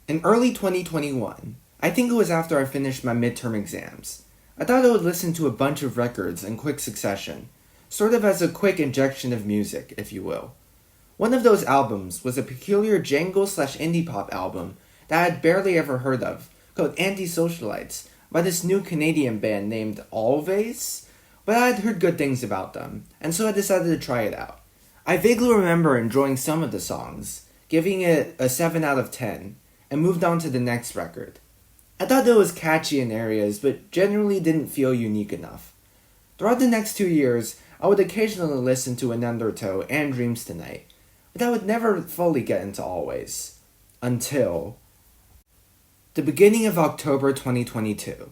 In early 2021, I think it was after I finished my midterm exams, I thought I would listen to a bunch of records in quick succession, sort of as a quick injection of music, if you will. One of those albums was a peculiar jangle slash indie pop album that I had barely ever heard of, called Anti-Socialites, by this new Canadian band named Always, but I had heard good things about them, and so I decided to try it out. I vaguely remember enjoying some of the songs, giving it a 7 out of 10, and moved on to the next record. I thought it was catchy in areas, but generally didn't feel unique enough. Throughout the next 2 years, I would occasionally listen to Another and Dreams Tonight, but I would never fully get into Always. Until the beginning of October 2022.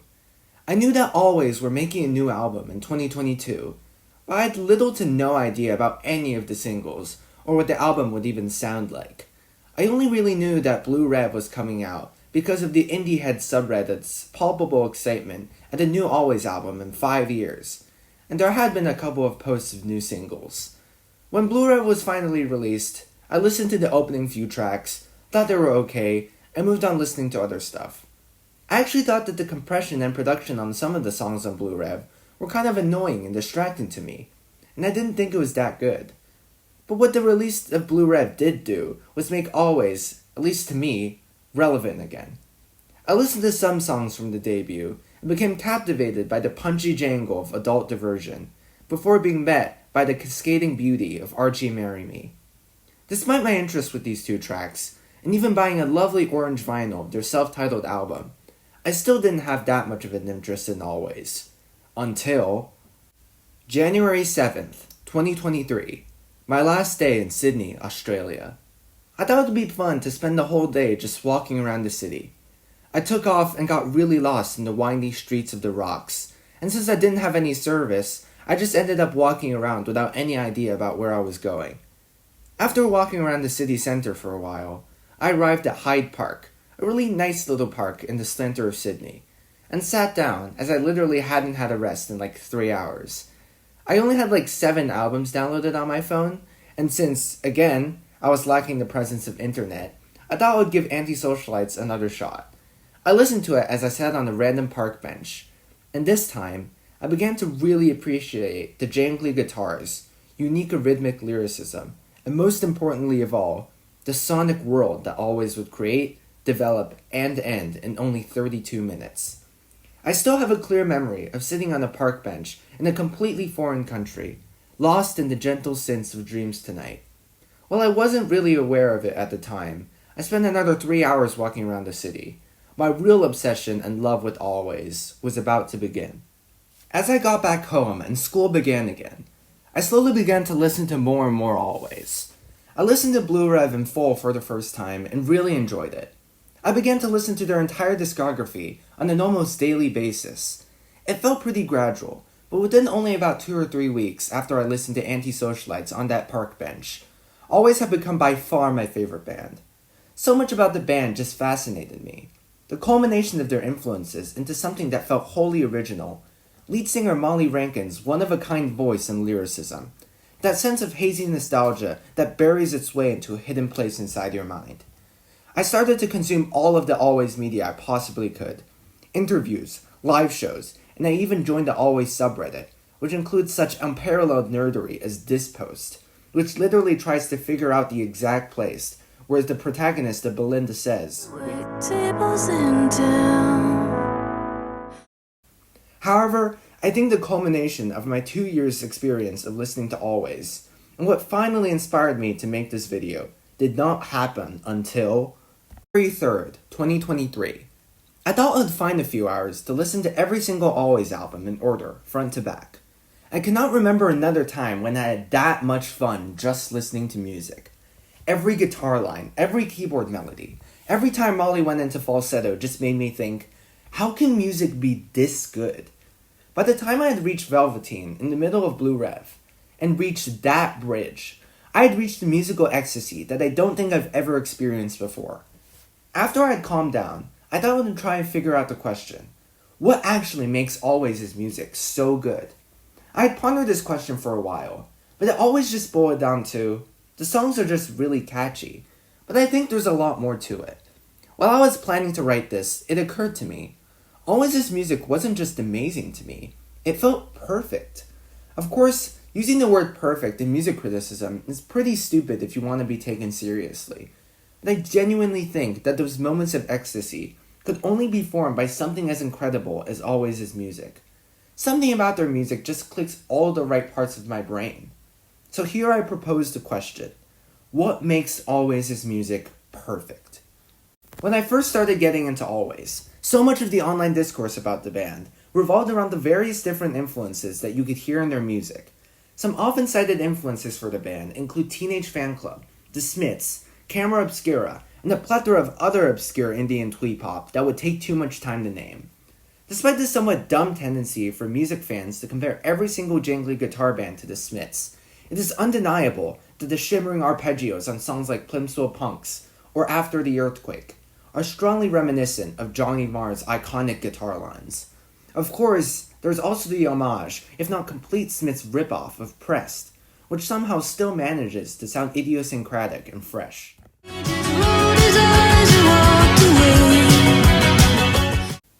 I knew that Always were making a new album in 2022, but I had little to no idea about any of the singles, or what the album would even sound like. I only really knew that Blue Rev was coming out because of the Indie Head subreddit's palpable excitement at the new Always album in 5 years, and there had been a couple of posts of new singles. When Blue Rev was finally released, I listened to the opening few tracks, thought they were okay, and moved on listening to other stuff. I actually thought that the compression and production on some of the songs on Blue Rev were kind of annoying and distracting to me, and I didn't think it was that good. But what the release of Blue Rev did do was make Always, at least to me, relevant again. I listened to some songs from the debut and became captivated by the punchy jangle of Adult Diversion, before being met by the cascading beauty of Archie Marry Me. Despite my interest with these two tracks, and even buying a lovely orange vinyl of their self-titled album, I still didn't have that much of an interest in Always. Until January 7th, 2023, my last day in Sydney, Australia. I thought it would be fun to spend the whole day just walking around the city. I took off and got really lost in the windy streets of the Rocks, and since I didn't have any service, I just ended up walking around without any idea about where I was going. After walking around the city center for a while, I arrived at Hyde Park, a really nice little park in the center of Sydney, and sat down as I literally hadn't had a rest in like 3 hours. I only had like 7 albums downloaded on my phone, and since, again, I was lacking the presence of internet, I thought I would give Anti-Socialites another shot. I listened to it as I sat on a random park bench, and this time, I began to really appreciate the jangly guitars, unique rhythmic lyricism, and most importantly of all, the sonic world that Always would create, develop, and end in only 32 minutes. I still have a clear memory of sitting on a park bench in a completely foreign country, lost in the gentle synths of Dreams Tonight. While I wasn't really aware of it at the time, I spent another 3 hours walking around the city. My real obsession and love with Always was about to begin. As I got back home and school began again, I slowly began to listen to more and more Always. I listened to Blue Rev in full for the first time and really enjoyed it. I began to listen to their entire discography on an almost daily basis. It felt pretty gradual, but within only about 2 or 3 weeks after I listened to Anti-Socialites on that park bench, Always have become by far my favorite band. So much about the band just fascinated me. The culmination of their influences into something that felt wholly original. Lead singer Molly Rankin's one-of-a-kind voice and lyricism. That sense of hazy nostalgia that buries its way into a hidden place inside your mind. I started to consume all of the Always media I possibly could. Interviews, live shows, and I even joined the Always subreddit, which includes such unparalleled nerdery as this post, which literally tries to figure out the exact place, whereas the protagonist of Belinda says, tables in town. However, I think the culmination of my 2 years' experience of listening to Always, and what finally inspired me to make this video, did not happen until February 3rd, 2023. I thought I'd find a few hours to listen to every single Always album in order, front to back. I cannot remember another time when I had that much fun just listening to music. Every guitar line, every keyboard melody, every time Molly went into falsetto just made me think, how can music be this good? By the time I had reached Velveteen in the middle of Blue Rev, and reached that bridge, I had reached a musical ecstasy that I don't think I've ever experienced before. After I had calmed down, I thought I would try and figure out the question. What actually makes Always' music so good? I had pondered this question for a while, but it always just boiled down to, the songs are just really catchy, but I think there's a lot more to it. While I was planning to write this, it occurred to me. Always' music wasn't just amazing to me, it felt perfect. Of course, using the word perfect in music criticism is pretty stupid if you want to be taken seriously. But I genuinely think that those moments of ecstasy could only be formed by something as incredible as Always' music. Something about their music just clicks all the right parts of my brain. So here I propose the question: what makes Always' music perfect? When I first started getting into Always, so much of the online discourse about the band revolved around the various different influences that you could hear in their music. Some often cited influences for the band include Teenage Fanclub, The Smiths, Camera Obscura, and a plethora of other obscure indie and twee pop that would take too much time to name. Despite this somewhat dumb tendency for music fans to compare every single jangly guitar band to The Smiths, it is undeniable that the shimmering arpeggios on songs like Plimsoll Punks or After the Earthquake are strongly reminiscent of Johnny Marr's iconic guitar lines. Of course, there's also the homage, if not complete Smiths ripoff of Pressed, which somehow still manages to sound idiosyncratic and fresh.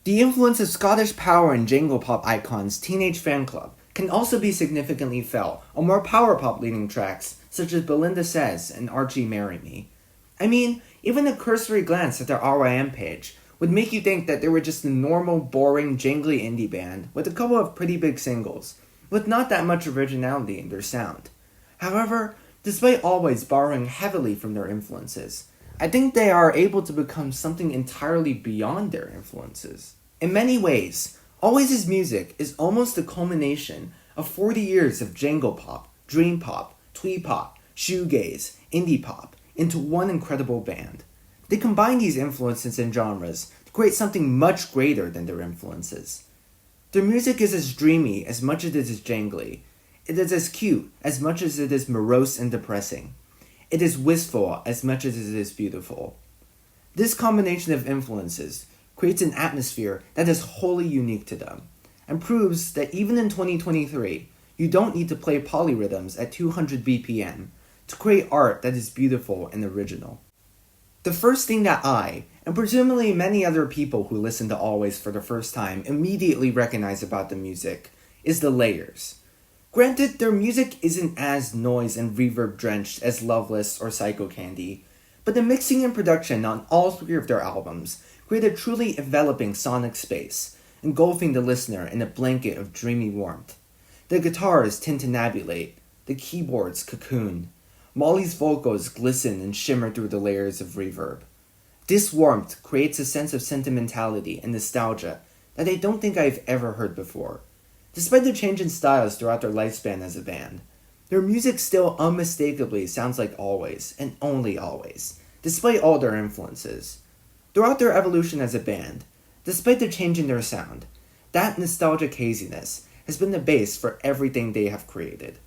The influence of Scottish power and jangle pop icons Teenage Fanclub can also be significantly felt on more power pop leaning tracks such as Belinda Says and Archie Marry Me. I mean, even a cursory glance at their RYM page would make you think that they were just a normal, boring, jangly indie band with a couple of pretty big singles, with not that much originality in their sound. However, despite always borrowing heavily from their influences, I think they are able to become something entirely beyond their influences. In many ways, Always' music is almost the culmination of 40 years of jangle pop, dream pop, twee pop, shoegaze, indie pop into one incredible band. They combine these influences and genres to create something much greater than their influences. Their music is as dreamy as much as it is jangly. It is as cute as much as it is morose and depressing. It is wistful as much as it is beautiful. This combination of influences creates an atmosphere that is wholly unique to them, and proves that even in 2023, you don't need to play polyrhythms at 200 BPM to create art that is beautiful and original. The first thing that I, and presumably many other people who listen to Always for the first time, immediately recognize about the music is the layers. Granted, their music isn't as noise and reverb drenched as Loveless or Psycho Candy, but the mixing and production on all three of their albums create a truly enveloping sonic space, engulfing the listener in a blanket of dreamy warmth. The guitars tintinnabulate, the keyboards cocoon, Molly's vocals glisten and shimmer through the layers of reverb. This warmth creates a sense of sentimentality and nostalgia that I don't think I've ever heard before. Despite the change in styles throughout their lifespan as a band, their music still unmistakably sounds like Always, and only Always, despite all their influences. Throughout their evolution as a band, despite the change in their sound, that nostalgic haziness has been the base for everything they have created.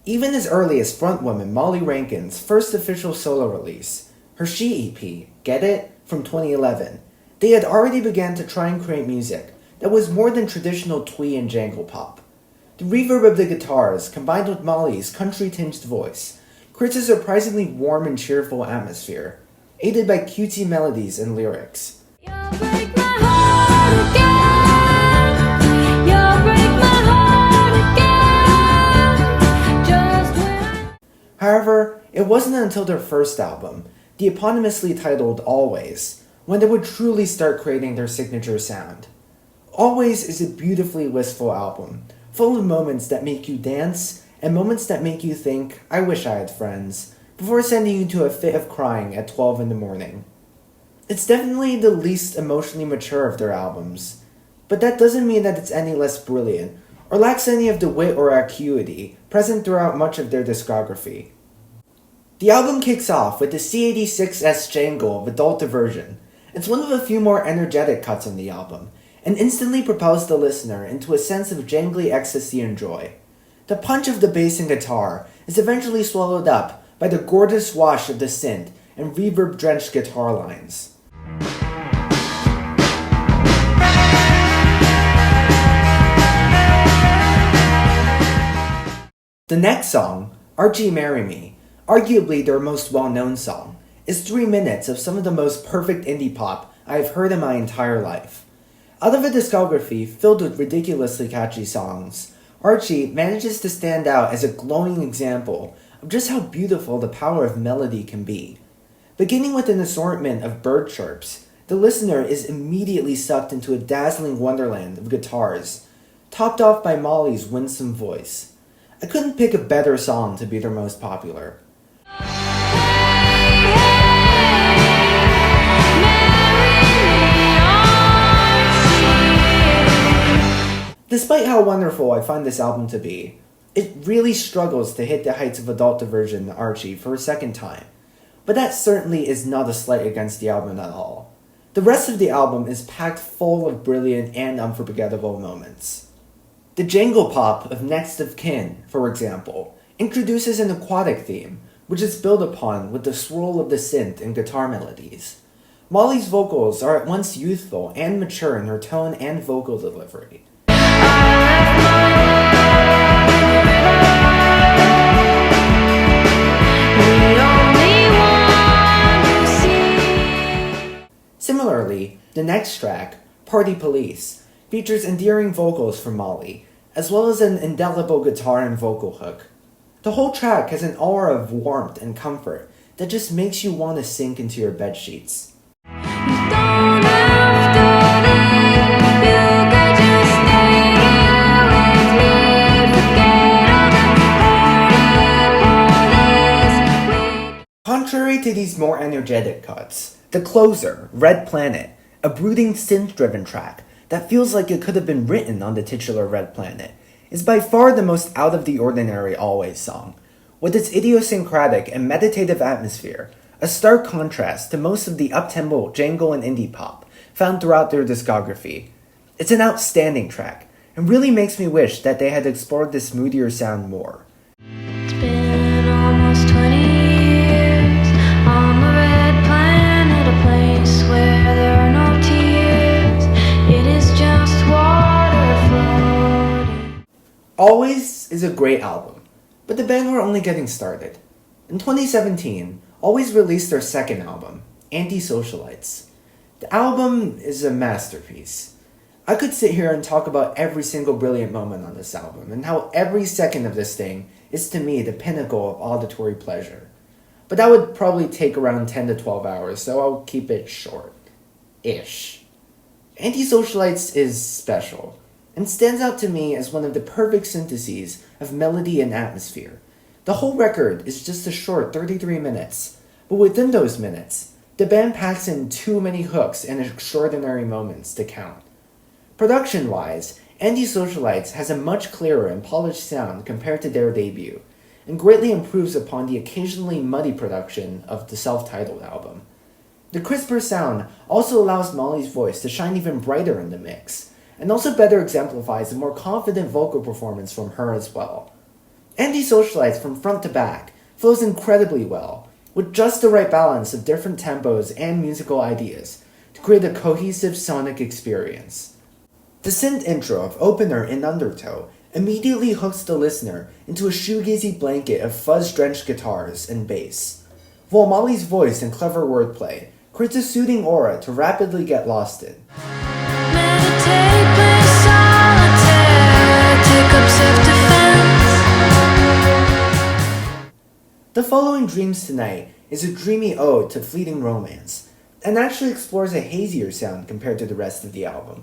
Even as early as frontwoman Molly Rankin's first official solo release, her She EP, Get It, from 2011, they had already begun to try and create music that was more than traditional twee and jangle pop. The reverb of the guitars, combined with Molly's country-tinged voice, creates a surprisingly warm and cheerful atmosphere, aided by cutesy melodies and lyrics. You'll break my heart again. You'll break my heart again. Just when However, it wasn't until their first album, the eponymously titled Always, when they would truly start creating their signature sound. Always is a beautifully wistful album, full of moments that make you dance and moments that make you think, I wish I had friends, before sending you to a fit of crying at 12 in the morning. It's definitely the least emotionally mature of their albums, but that doesn't mean that it's any less brilliant, or lacks any of the wit or acuity present throughout much of their discography. The album kicks off with the C86S jangle of Adult Diversion. It's one of a few more energetic cuts on the album, and instantly propels the listener into a sense of jangly ecstasy and joy. The punch of the bass and guitar is eventually swallowed up by the gorgeous wash of the synth and reverb-drenched guitar lines. The next song, Archie Marry Me, arguably their most well-known song, is 3 minutes of some of the most perfect indie pop I have heard in my entire life. Out of a discography filled with ridiculously catchy songs, Archie manages to stand out as a glowing example of just how beautiful the power of melody can be. Beginning with an assortment of bird chirps, the listener is immediately sucked into a dazzling wonderland of guitars, topped off by Molly's winsome voice. I couldn't pick a better song to be their most popular. Despite how wonderful I find this album to be, it really struggles to hit the heights of adult diversion Archie for a second time. But that certainly is not a slight against the album at all. The rest of the album is packed full of brilliant and unforgettable moments. The jangle pop of Next of Kin, for example, introduces an aquatic theme, which is built upon with the swirl of the synth and guitar melodies. Molly's vocals are at once youthful and mature in her tone and vocal delivery. Similarly, the next track, Party Police, features endearing vocals from Molly, as well as an indelible guitar and vocal hook. The whole track has an aura of warmth and comfort that just makes you want to sink into your bedsheets. Contrary to these more energetic cuts, the closer, Red Planet, a brooding synth-driven track that feels like it could have been written on the titular Red Planet, is by far the most out-of-the-ordinary Always song, with its idiosyncratic and meditative atmosphere, a stark contrast to most of the up-tempo jangle and indie pop found throughout their discography. It's an outstanding track, and really makes me wish that they had explored this moodier sound more. It's been almost 20 years on the red planet, a place where there are no tears. It is just water floating. Always is a great album, but the band were only getting started. In 2017, Always released their second album, Anti-Socialites. The album is a masterpiece. I could sit here and talk about every single brilliant moment on this album, and how every second of this thing is to me the pinnacle of auditory pleasure. But that would probably take around 10 to 12 hours, so I'll keep it short-ish. Anti-Socialites is special, and stands out to me as one of the perfect syntheses of melody and atmosphere. The whole record is just a short 33 minutes, but within those minutes, the band packs in too many hooks and extraordinary moments to count. Production-wise, Anti-Socialites has a much clearer and polished sound compared to their debut, and greatly improves upon the occasionally muddy production of the self-titled album. The crisper sound also allows Molly's voice to shine even brighter in the mix, and also better exemplifies a more confident vocal performance from her as well. Anti-Socialites from front to back flows incredibly well, with just the right balance of different tempos and musical ideas to create a cohesive sonic experience. The synth intro of Opener in Undertow immediately hooks the listener into a shoegazy blanket of fuzz-drenched guitars and bass, while Molly's voice and clever wordplay creates a soothing aura to rapidly get lost in. Meditate, play solitaire, take up self-defense. The following Dreams Tonight is a dreamy ode to fleeting romance, and actually explores a hazier sound compared to the rest of the album.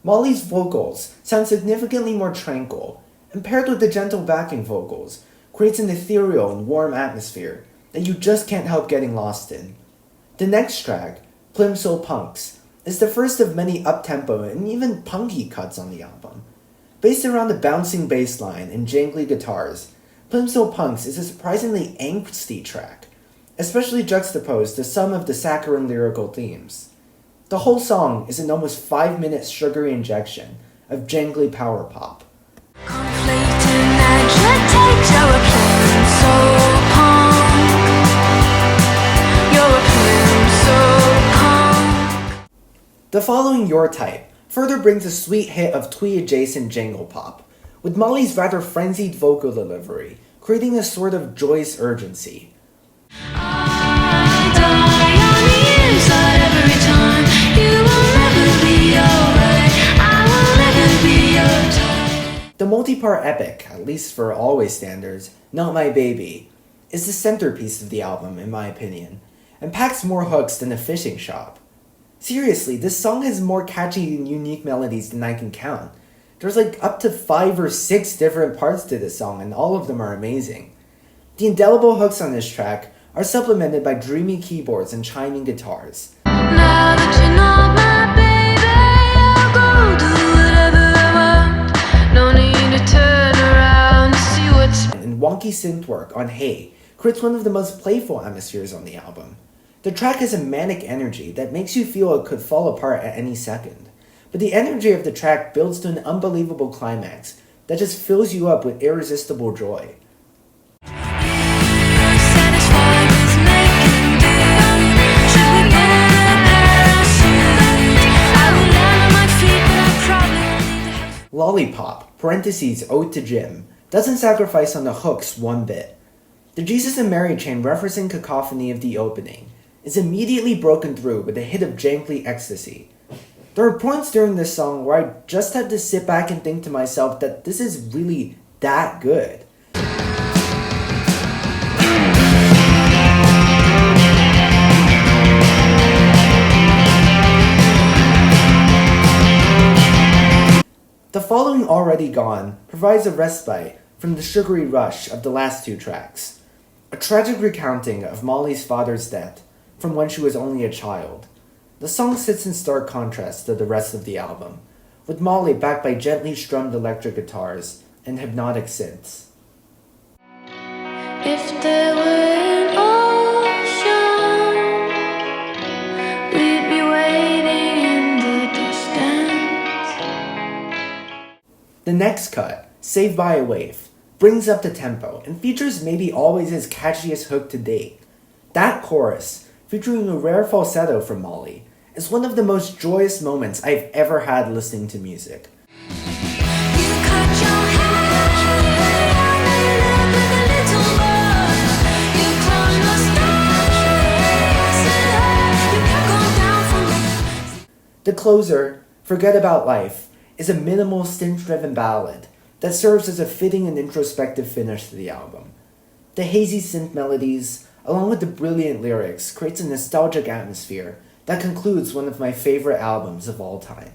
Molly's vocals sound significantly more tranquil, and paired with the gentle backing vocals, creates an ethereal and warm atmosphere that you just can't help getting lost in. The next track, Plimsoll Punks, is the first of many up-tempo and even punky cuts on the album. Based around the bouncing bass line and jangly guitars, Plimsoll Punks is a surprisingly angsty track, especially juxtaposed to some of the saccharine lyrical themes. The whole song is an almost 5-minute sugary injection of jangly power pop. Conflicting agitate, you're a Plimsoll punk. You're a Plimsoll punk. The following Your Type further brings a sweet hit of twee-adjacent jangle pop, with Molly's rather frenzied vocal delivery creating a sort of joyous urgency. I die on the inside every time. You will never be alright. I will never be your type. The multi-part epic, at least for Always standards, Not My Baby, is the centerpiece of the album in my opinion, and packs more hooks than a fishing shop. Seriously, this song has more catchy and unique melodies than I can count. There's like up to 5 or 6 different parts to this song, and all of them are amazing. The indelible hooks on this track are supplemented by dreamy keyboards and chiming guitars. Now that you're not my baby, I'll go do whatever I want. No need to turn around to see what's. And wonky synth work on Hey creates one of the most playful atmospheres on the album. The track has a manic energy that makes you feel it could fall apart at any second. But the energy of the track builds to an unbelievable climax that just fills you up with irresistible joy. Satisfied with making do. Should we wear a parachute? I will land on my feet, but I probably won't leave the house. Lollipop, parentheses, Ode to Jim, doesn't sacrifice on the hooks one bit. The Jesus and Mary chain referencing cacophony of the opening is immediately broken through with a hit of jankly ecstasy. There are points during this song where I just had to sit back and think to myself that this is really that good. The following Already Gone provides a respite from the sugary rush of the last 2 tracks. A tragic recounting of Molly's father's death from when she was only a child. The song sits in stark contrast to the rest of the album, with Molly backed by gently strummed electric guitars and hypnotic synths. If there were an ocean, we'd be waiting in the distance. The next cut, Saved by a Wave, brings up the tempo and features maybe Always' catchiest hook to date. That chorus, featuring a rare falsetto from Molly, is one of the most joyous moments I've ever had listening to music. You cut your hair, I with a little boy. You close my stars, you can't go down from me. The closer, Forget About Life, is a minimal synth-driven ballad that serves as a fitting and introspective finish to the album. The hazy synth melodies, along with the brilliant lyrics, creates a nostalgic atmosphere that concludes one of my favorite albums of all time.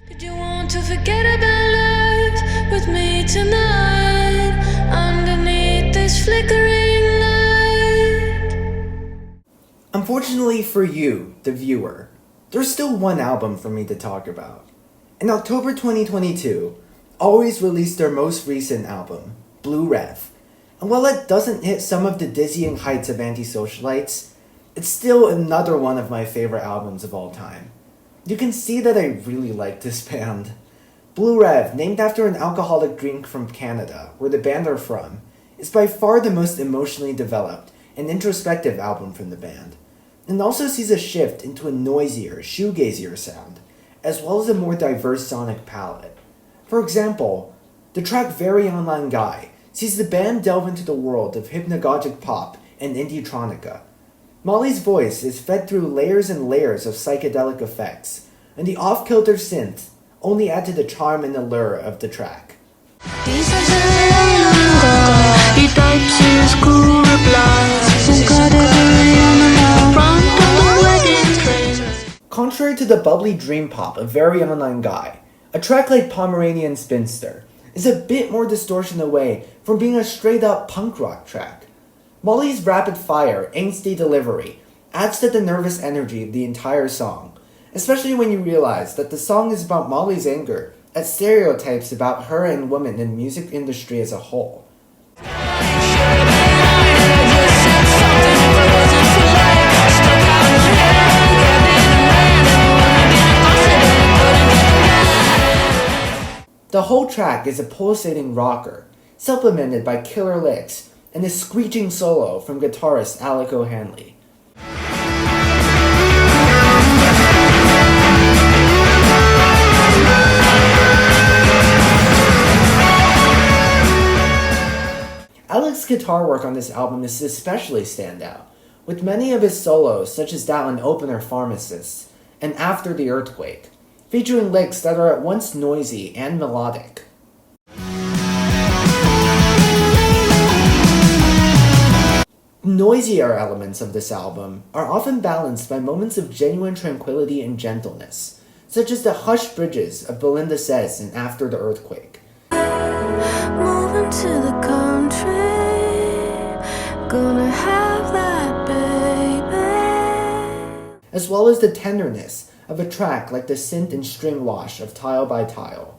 Did you want to forget about life with me tonight, underneath this flickering light? Unfortunately for you, the viewer, there's still one album for me to talk about. In October 2022, Always released their most recent album, Blue Rev, and while it doesn't hit some of the dizzying heights of Anti-Socialites, it's still another one of my favorite albums of all time. You can see that I really like this band. Blue Rev, named after an alcoholic drink from Canada, where the band are from, is by far the most emotionally developed and introspective album from the band, and also sees a shift into a noisier, shoegazier sound, as well as a more diverse sonic palette. For example, the track Very Online Guy sees the band delve into the world of hypnagogic pop and indie-tronica. Molly's voice is fed through layers and layers of psychedelic effects, and the off-kilter synth only add to the charm and allure of the track. He says he types his cool replies and got every on the front of the wedding train. Contrary to the bubbly dream pop of Very Online Guy, a track like Pomeranian Spinster is a bit more distortion away from being a straight-up punk rock track. Molly's rapid-fire, angsty delivery adds to the nervous energy of the entire song, especially when you realize that the song is about Molly's anger at stereotypes about her and women in the music industry as a whole. The whole track is a pulsating rocker, supplemented by killer licks and a screeching solo from guitarist Alec O'Hanley. Alec's guitar work on this album is especially standout, with many of his solos, such as that on Opener Pharmacist and After the Earthquake, featuring licks that are at once noisy and melodic. Noisier elements of this album are often balanced by moments of genuine tranquility and gentleness, such as the hushed bridges of Belinda Says and After the Earthquake. Moving to the country, gonna have that baby. As well as the tenderness of a track like the synth and string wash of Tile by Tile.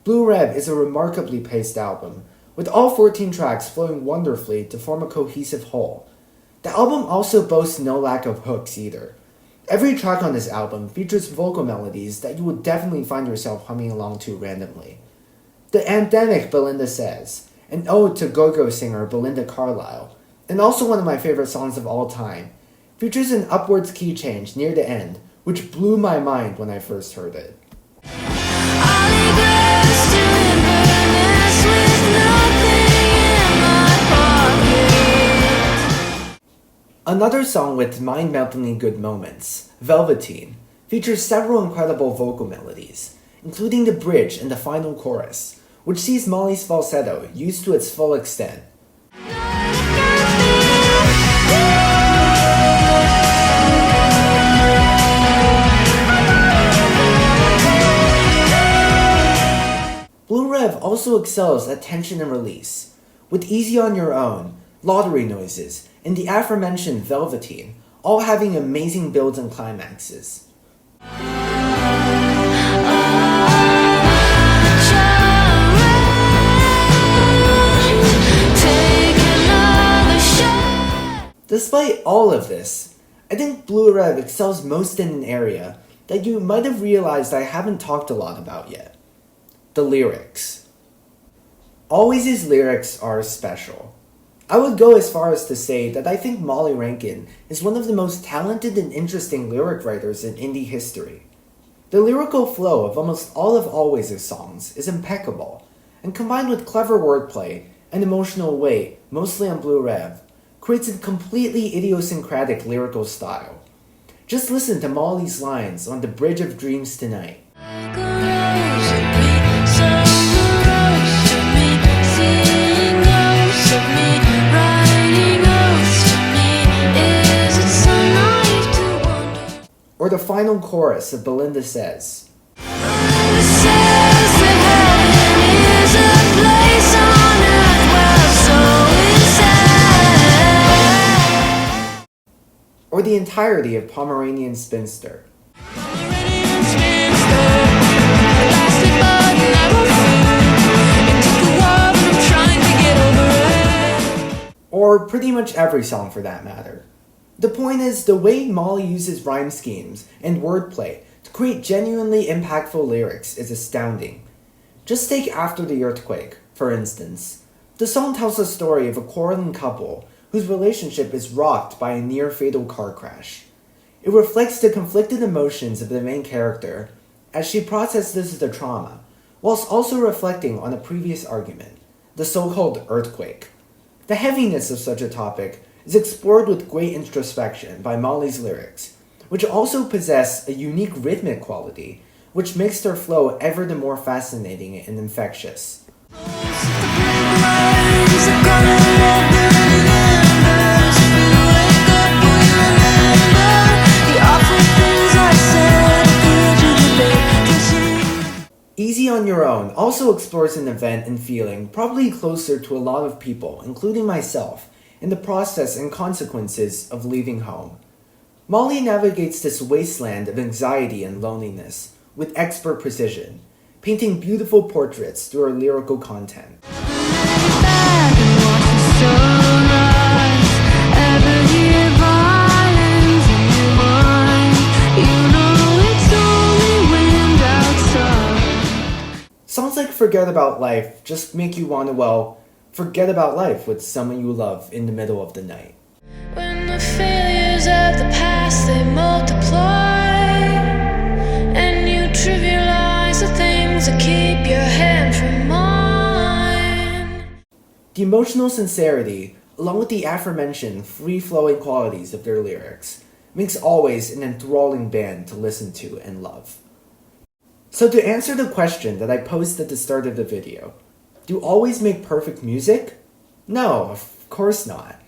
Blue Rev is a remarkably paced album, with all 14 tracks flowing wonderfully to form a cohesive whole. The album also boasts no lack of hooks either. Every track on this album features vocal melodies that you would definitely find yourself humming along to randomly. The anthemic Belinda Says, an ode to go-go singer Belinda Carlisle, and also one of my favorite songs of all time, features an upwards key change near the end, which blew my mind when I first heard it. Another song with mind-meltingly good moments, Velveteen, features several incredible vocal melodies, including the bridge and the final chorus, which sees Molly's falsetto used to its full extent. Blue Rev also excels at tension and release, with Easy on Your Own, Lottery Noises, and the aforementioned Velveteen, all having amazing builds and climaxes. Despite all of this, I think Blue Rev excels most in an area that you might have realized I haven't talked a lot about yet. The lyrics. Always' lyrics are special. I would go as far as to say that I think Molly Rankin is one of the most talented and interesting lyric writers in indie history. The lyrical flow of almost all of Always' songs is impeccable, and combined with clever wordplay and emotional weight, mostly on Blue Rev, creates a completely idiosyncratic lyrical style. Just listen to Molly's lines on The Bridge of Dreams Tonight. Or the final chorus of Belinda Says. Or the entirety of Pomeranian Spinster. Or pretty much every song for that matter. The point is, the way Molly uses rhyme schemes and wordplay to create genuinely impactful lyrics is astounding. Just take After the Earthquake, for instance. The song tells the story of a quarreling couple whose relationship is rocked by a near-fatal car crash. It reflects the conflicted emotions of the main character as she processes the trauma, whilst also reflecting on a previous argument, the so-called earthquake. The heaviness of such a topic is explored with great introspection by Molly's lyrics, which also possess a unique rhythmic quality, which makes their flow ever the more fascinating and infectious. Easy on Your Own also explores an event and feeling probably closer to a lot of people, including myself, in the process and consequences of leaving home. Molly navigates this wasteland of anxiety and loneliness with expert precision, painting beautiful portraits through her lyrical content. Songs like Forget About Life just make you want to, well, forget about life with someone you love in the middle of the night. When the failures of the past they multiply, The emotional sincerity, along with the aforementioned free-flowing qualities of their lyrics, makes Alvvays an enthralling band to listen to and love. So to answer the question that I posed at the start of the video, do Alvvays make perfect music? No, of course not.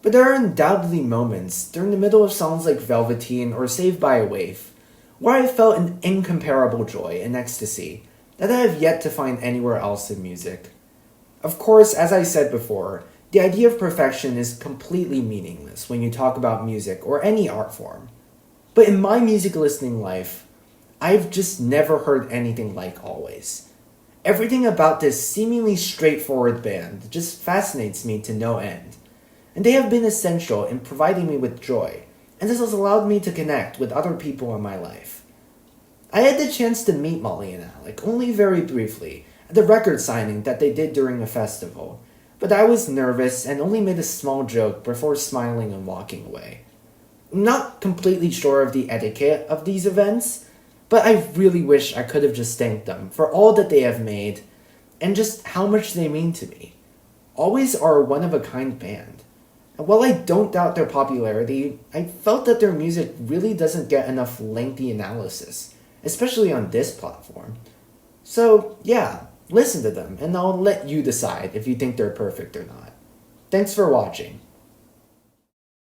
But there are undoubtedly moments during the middle of songs like Velveteen or Saved by a Wave where I felt an incomparable joy and ecstasy that I have yet to find anywhere else in music. Of course, as I said before, the idea of perfection is completely meaningless when you talk about music or any art form. But in my music listening life, I've just never heard anything like Alvvays. Everything about this seemingly straightforward band just fascinates me to no end. And they have been essential in providing me with joy, and this has allowed me to connect with other people in my life. I had the chance to meet Molly and Alec only very briefly at the record signing that they did during a festival, but I was nervous and only made a small joke before smiling and walking away. I'm not completely sure of the etiquette of these events, but I really wish I could have just thanked them for all that they have made and just how much they mean to me. Alvvays are a one-of-a-kind band. And while I don't doubt their popularity, I felt that their music really doesn't get enough lengthy analysis, especially on this platform. So yeah, listen to them and I'll let you decide if you think they're perfect or not. Thanks for watching.